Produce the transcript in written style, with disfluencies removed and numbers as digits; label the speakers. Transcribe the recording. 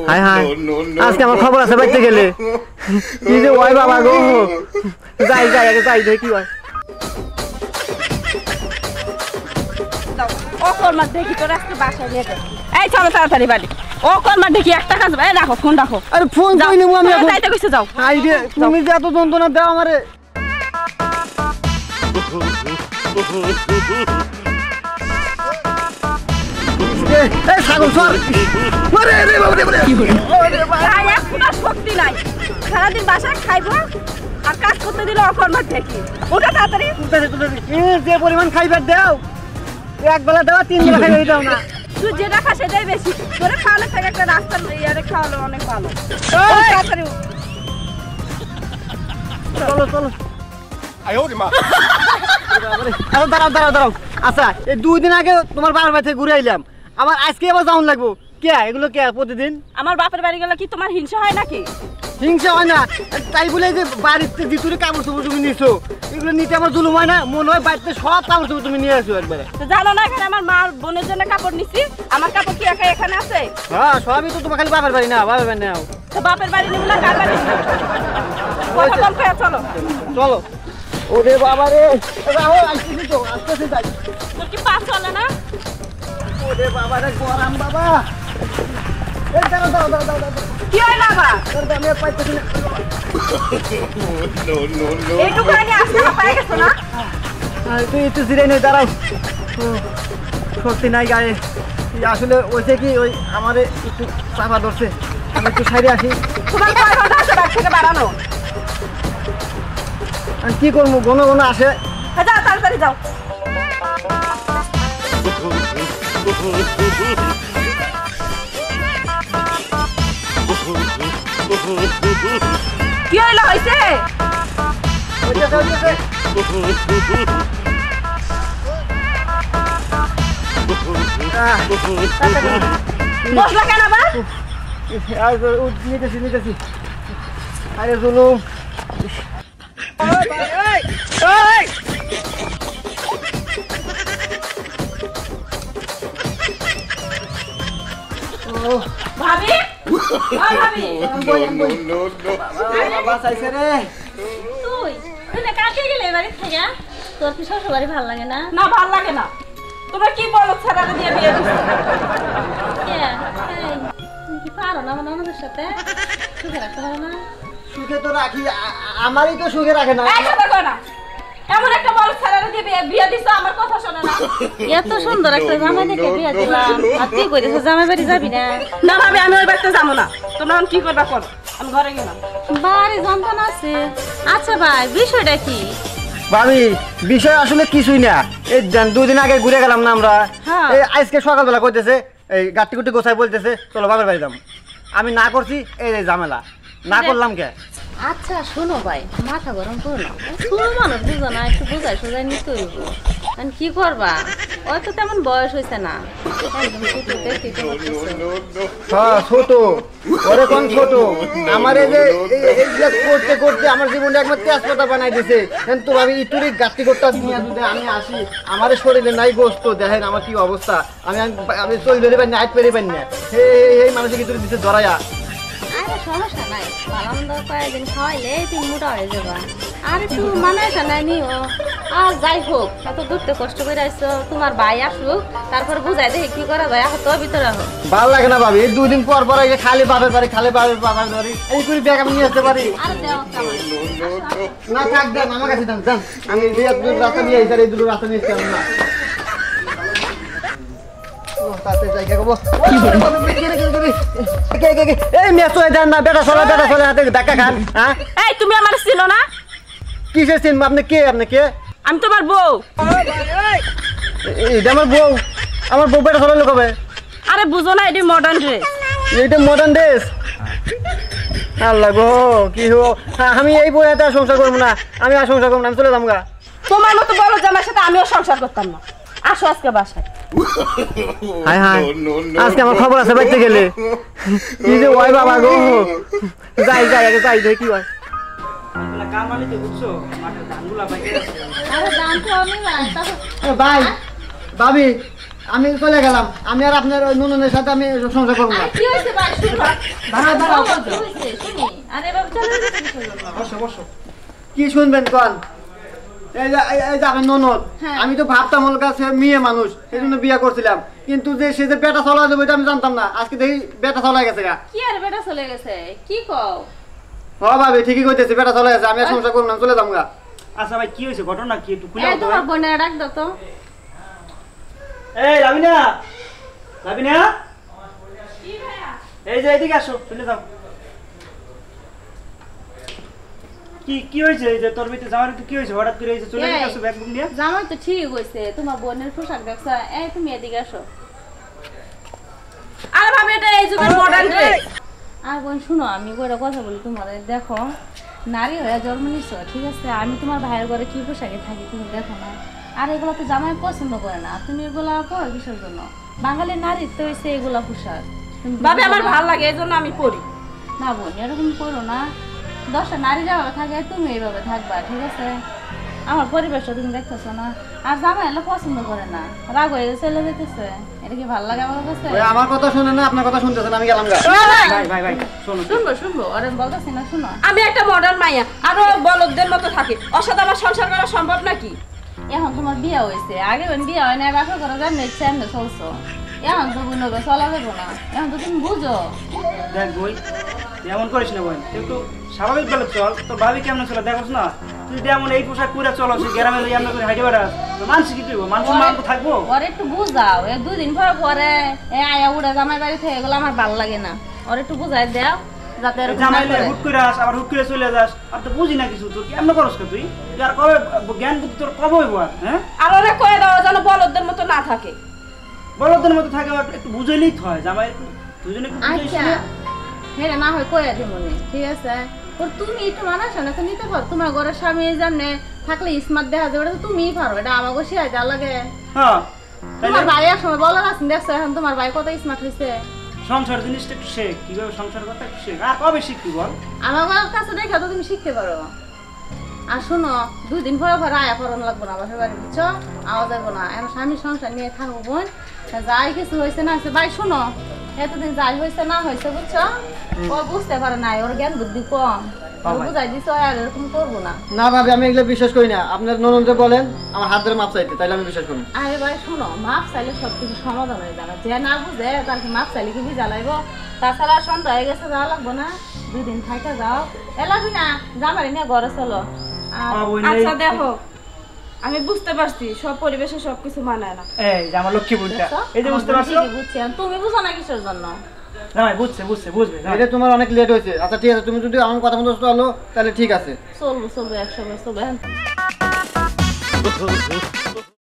Speaker 1: High high আজকে আমার খবর আছে বাইতে গেলে কি যে ওই বাবা গো যাই যাই আগে যাই দেখি হয়
Speaker 2: ও কর্মা দেখি তোর আজকে বাসায় নিয়ে যাই এই চলো তাড়াতাড়ি বাড়ি ও কর্মা দেখি একটা কাজ এই রাখো ফোন রাখো
Speaker 1: আরে ফোন কই নিমু আমি এখন
Speaker 2: যাইতে কইছে যাও
Speaker 1: আই রে তুমি যে এত যন্ত্রণা দাও আমারে এই ছাগল সর মারে রে বাবা রে
Speaker 2: কি হলো ভাই এখন আর শক্তি নাই সারাদিন বাসায় খাইবো আর কাজ করতে দিলে ও কর্মা দেখি ওটা তাড়াতাড়ি
Speaker 1: যে পরিমাণ খাইবার দাও এক বেলা দাও তিন বেলা খাইবে দাও না
Speaker 2: তুই যেটা খাস সেটাই বেশি তোরে খাওয়ালে থেকে একটা রাস্তা ইয়ারে খাওয়ালে অনেক ভালো তাড়াতাড়ি
Speaker 1: চলো চলো
Speaker 3: আয় ওরে মা
Speaker 1: দাঁড়াও দাঁড়াও দাঁড়াও আচ্ছা এই 2 দিন আগে তোমার বাবার বাড়ি থেকে ঘুরে আইলাম আবার আজকে আবার যাওন লাগবো কে এগুলো কে প্রতিদিন
Speaker 2: আমার বাপের বাড়ি গেলে কি তোমার হিংসা হয় নাকি
Speaker 1: হিংসা হয় না তাই বলে যে বাড়িতে জিতুরে কাপড় চোপড় তুমি নিছো এগুলো নিতে আমার জুলুম হয় না মনে হয় বাড়িতে সব কাপড় চোপড় তুমি নিয়ে আসো একবারে
Speaker 2: তো জানো না এখানে আমার মা বোনের জন্য কাপড় নিছি আমার কাপড় কি একা এখানে আছে
Speaker 1: হ্যাঁ সবই তো তোমার খালি বাবার বাড়ি না বাবার বাড়ি নাও
Speaker 2: তো বাপের বাড়ি নিবো না কার বাড়ি নিবো কথা কম খেয়ে চলো
Speaker 1: চলো ওরে বাবা রে রাহো আইছিস তো আস্তে যাই
Speaker 2: তোর কি পা চলে না
Speaker 1: ওরে বাবা রে গরম বাবা এই দাঁড়াও দাঁড়াও দাঁড়াও দাঁড়াও
Speaker 2: কি হয় না বা
Speaker 1: আমি পাইতেছি না
Speaker 2: এইটুকু আগে আসতে পারে গেছো না
Speaker 1: তুই একটু জিরে নে দাঁড়াও শক্তি নাই গায়ে আসলে ওইছে কি ওই আমারে একটু চাপা ধরছে আমি একটু সাইডে আসি
Speaker 2: তোমার কয় ঘন্টা আছে বাড়ি থেকে বাড়ানো
Speaker 1: আমি কি করবো ঘন ঘন আসে
Speaker 2: হ্যাঁ যাও তাড়াতাড়ি যাও কি হইলো হইছে বসলা কেন আবার
Speaker 1: নিতেছি নিতেছি আরে জুলুম
Speaker 2: ভাবি ভাবি
Speaker 1: বাঁচাইছে রে
Speaker 4: তুই তুই না কাকে গেলে বাড়ি থেকে তোর কি শ্বশুর বাড়ি ভালো লাগে না
Speaker 2: না ভাল লাগে না তোমরা কি বলো ছেড়াটা দিয়ে বিয়ে দিচ্ছ
Speaker 4: কে এই, তুমি কি পারো না মানে আমাদের সাথে সুখে রাখতে পারো না
Speaker 1: সুখে তো রাখি আমারই তো সুখে রাখে না
Speaker 2: এই কথা কয় না এমন একটা বড় ছেড়াটা দিয়ে বিয়ে দিচ্ছ আমার কথা শোনে না
Speaker 4: এত সুন্দর একটা জামাই দেখে বিয়ে দিলাম আর তুই কইতেছ জামাই বাড়ি যাবি না
Speaker 2: না ভাবি আমি ওই বাড়িতে যাবো না তোমরা এখন কি করবা করো আমি ঘরে গেলাম
Speaker 4: বাড়ি যন্ত্রণা আছে আচ্ছা ভাই বিষয়টা কি
Speaker 1: ভাবি বিষয় আসলে কিছুই না এই 2 দিন আগে ঘুরে গেলাম না আমরা
Speaker 2: হ্যাঁ।
Speaker 1: এই আজকে সকালবেলা কইতেছে এই গাটি গুটি গোছাই বলতেছে চলো বাবার বাড়ি যাম আমি না করছি এই ঝামেলা না করলাম কে
Speaker 4: আচ্ছা শোনো ভাই মাথা গরম করো না ছোট মানুষ বুঝো না একটু বুঝাই সোজাই নিতে হইব কারণ কি করবা ওই তো তেমন বয়স হয়েছে না একদম ছোট দেখতে
Speaker 1: হ্যাঁ ছোট ওরে কোন ছোট আমার এই যে এইগুলা করতে করতে আমার জীবনে একবার তেজপাতা বানাই দিছে কিন্তু ভাবি ইতুরি গাটি করতে নিয়ে যদি আমি আসি আমার শরীরে নাই গোস্ত দেখেন আমার কি অবস্থা আমি আমি চল ধরে পাই না আইট পেরে পাই না এই মানুষের কি দিছে ধরাইয়া
Speaker 4: আরে সমস্যা নাই ভালো কয়েকদিন খাওয়াইলে তুমি মোটা হয়ে যাবা আর একটু মানায় নাই নিও আর যাই হোক এত দূরতে কষ্ট করে আসছো তোমার ভাই আসুক তারপর বুঝাই দেখি কি করা যায় এখন তো ভিতরে হোক
Speaker 1: ভালো লাগে না ভাবি 2 দিন পর পর এসে খালি বাপের বাড়ি খালি বাপের বাড়ি এই করে ব্যাগ আমি নিয়ে আসতে পারি
Speaker 4: আর দেও কেমন
Speaker 1: না থাক দেন আমার কাছে দেন দেন আমি এই রাস্তা নিয়ে এসে এই দুটো রাস্তা নিয়ে এসে না তাতে জায়গা গো এই মেসো দেন না বেটা চলে হাতে ধাক্কা খান হ্যাঁ
Speaker 2: এই তুমি আমার চিনো না
Speaker 1: কিসের চিন আপনি কে
Speaker 2: আমি তোমার বউ
Speaker 1: এটা আমার বউ বেটা চলে লোক হবে
Speaker 2: আরে বুঝো না এটি মডার্ন ড্রেস
Speaker 1: এইটা মডার্ন ড্রেস আল্লাহ গো কি হো আমি এই বইতে সংসার করবো না আমি আর সংসার করবো না আমি চলে যাবো গা
Speaker 2: তোমার মতো বড় জামার সাথে আমিও সংসার করতাম না আসো আজকে বাসায়
Speaker 1: হাই হাই আজকে আমার খবর আছে বাইতে গেলে কি যে ওই বাবা গো যাই যাই আগে যাই দেখি হয়
Speaker 4: আরে দাম তো আমি ভাই
Speaker 1: ভাই ভাবি আমি চলে গেলাম আমি আর আপনার ওই নুনের সাথে আমি সংসার করবো না
Speaker 4: কি হয়েছে ভাই শুনো
Speaker 1: দাঁড়াও দাঁড়াও
Speaker 4: কি হয়েছে শুনি আরে বাবা চলে যেতে কিসের জন্য?
Speaker 3: বসো বসো।
Speaker 1: কি শুনবেন কোন এই যে আপনার ননদ
Speaker 4: হ্যাঁ।
Speaker 1: আমি তো ভাবতাম ওর কাছে মেয়ে মানুষ এই জন্য বিয়ে করছিলাম কিন্তু যে সে যে বেটা চলা যাবে এটা আমি জানতাম না আজকে দেখি বেটা চলা গেছে গা
Speaker 4: কি আর বেটা চলে গেছে কি কও
Speaker 1: হ ভাবি ঠিকই কইতেছি বেটা চলা গেছে আমি আর সংসার করব না চলে যাবো গা
Speaker 3: আচ্ছা ভাই কি হয়েছে ঘটনা কি একটু খুলে
Speaker 4: এই
Speaker 3: বলতো
Speaker 4: তোমার
Speaker 3: ভাই।
Speaker 4: বোনের ডাক দাও তো
Speaker 3: এই লাবিনা লাবিনা এই যে এদিকে আসো চলে যাও। কি কি হয়েছে এই যে তোর ভিতরে যাওয়ার কি হয়েছে হঠাৎ করে এই যে চলে
Speaker 4: এই।
Speaker 3: গেছো ব্যাগ বুক নিয়ে?
Speaker 4: জামাই তো ঠিক হইছে তোমার বোনের পোশাক দেখছ এই তুমি এদিকে আসো
Speaker 2: আরে ভাবি এটা এই যুগের মডার্ন ড্রেস।
Speaker 4: আর বোন শুনো আমি করে কথা বলি তোমার দেখো নারী হয়ে জন্ম নিচ্ছ ঠিক আছে আমি তোমার ভাইয়ের ঘরে কি পোশাকে থাকি তুমি দেখো না আর এগুলো তো জামাই পছন্দ করে না তুমি এগুলা পরো কিসের জন্য বাঙালি নারীর তো হইছে এগুলা পোশাক তুমি
Speaker 2: ভাবি আমার
Speaker 4: বুঝো না?
Speaker 2: ভালো লাগে এই জন্য আমি পরি।
Speaker 4: না বোন এরকম করো না 10টা নারী যেভাবে থাকে তুমি এইভাবে থাকবা ঠিক আছে আমার পরিবেশটা তুমি দেখতেছো না আর জামাই এলে পছন্দ করে না রাগ হয়ে চলে যেতেছে এটা কি ভালো লাগে আমার কাছে
Speaker 1: ওই আমার কথা শুনে না আপনার কথা শুনতেছেন আমি গেলাম গা
Speaker 3: ভাই ভাই ভাই শোনো
Speaker 4: শুনবো শুনবো আরে বলতেছি না শুনো
Speaker 2: আমি একটা মডার্ন মাইয়া আরো বলদদের মতো থাকি ওর সাথে আমার সংসার করা সম্ভব নাকি?
Speaker 4: এখন তোমার বিয়ে হয়েছে আগে বিয়ে হয় না বাসা করা যায় না ইচ্ছা এমনি চলছো এখন তো বুঝলো চলা যাবো না এখন তো তুমি বুঝো
Speaker 3: দেখ বই তুই এমন করিস না বই তুই একটু স্বাভাবিক ভাবে চল তোর ভাবি কেমন চলে দেখোস না তুই যদি এমন এই পোশাক পরে চলো সে গ্রামে যাই আমরা করে হাইটে বেড়াস তো মানুষ কি করবো মানুষ মান তো থাকবো।
Speaker 4: ওর একটু বুঝাও এ 2 দিন পরে পরে এ আয়া উড়ে জামাই বাড়ি থেকে এগুলো আমার ভালো লাগে না ওর একটু বুঝাই দাও যাতে এরকম না
Speaker 3: জামাইলে
Speaker 4: করে।
Speaker 3: হুট করে আস আবার হুট করে চলে যাস আর তো বুঝি না কিছু তোর কেমন করস কে তুই তুই আর কবে জ্ঞান বুদ্ধি তোর কবে হইব আর হ্যাঁ
Speaker 2: আর ওরা কয়ে দাও যেন বলদদের মতো না থাকে।
Speaker 3: বড়দের মতো থাকে আবার একটু বুঝাইলেই তো হয় জামাই একটু দুজনে একটু বুঝাইস
Speaker 4: আচ্ছা
Speaker 3: না।
Speaker 4: হ্যাঁ না হয় কয়ে দিব মনে ঠিক আছে ওর তুমি একটু মানাস না তো নিতে পারো তোমার ঘরের স্বামী জানে থাকলে স্মার্ট দেখা যাবে এটা তো তুমিই পারো এটা আমাকে শিখাই দেওয়া লাগে
Speaker 3: হ্যাঁ
Speaker 4: তোমার
Speaker 3: তাইলে
Speaker 4: ভাই এক সময় বলার আছেন দেখছো এখন তোমার ভাই কত স্মার্ট হয়েছে
Speaker 3: সংসার জিনিসটা একটু শেখ কিভাবে সংসার কথা একটু শেখ আর কবে শিখবি বল
Speaker 4: আমার কাছে দেখে তো তুমি শিখতে পারো আর শোনো 2 দিন পরে পরে আয়া করানো লাগবো না বাসার বাড়ি বুঝছো আওয়াজ যাবো না এখন স্বামী সংসার নিয়ে থাকবো বোন যাই কিছু হয়েছে না হয়েছে ভাই শোনো এতদিন যাই হয়েছে না হয়েছে বুঝছো ও বুঝতে পারে না ওর জ্ঞান বুদ্ধি কম ও বুঝাই দিছো আর এরকম করবো না
Speaker 1: না ভাবি আমি এগুলো বিশ্বাস করি না আপনার ননদ যে বলেন আমার হাত ধরে মাপ চাইতে তাইলে আমি বিশ্বাস করি
Speaker 4: আরে ভাই শোনো মাপ চাইলে সবকিছু সমাধান হয়ে যাবে যে না বুঝে তার কি মাপ চাইলে কি বুঝা লাগবো তাছাড়া সন্ধ্যা হয়ে গেছে যাওয়া লাগবো না 2 দিন থাইকা যাও এলাবি না জামাই নিয়ে ঘরে চলো আর
Speaker 2: আচ্ছা দেখো আমি বুঝতে পারছি সব পরিবেশে সবকিছু মানায় না।
Speaker 3: এই যে আমার লক্ষ্মী বোনটা এই যে বুঝতে পারছো
Speaker 4: ঠিকই বুঝছি আর তুমি বুঝো না কিসের জন্য
Speaker 3: জামাই বুঝছে বুঝবে
Speaker 1: এটা তোমার অনেক লেট হয়েছে আচ্ছা ঠিক আছে তুমি যদি আমার কথা মতো চলো তাহলে ঠিক আছে
Speaker 4: চলবো 100 চলবো এখন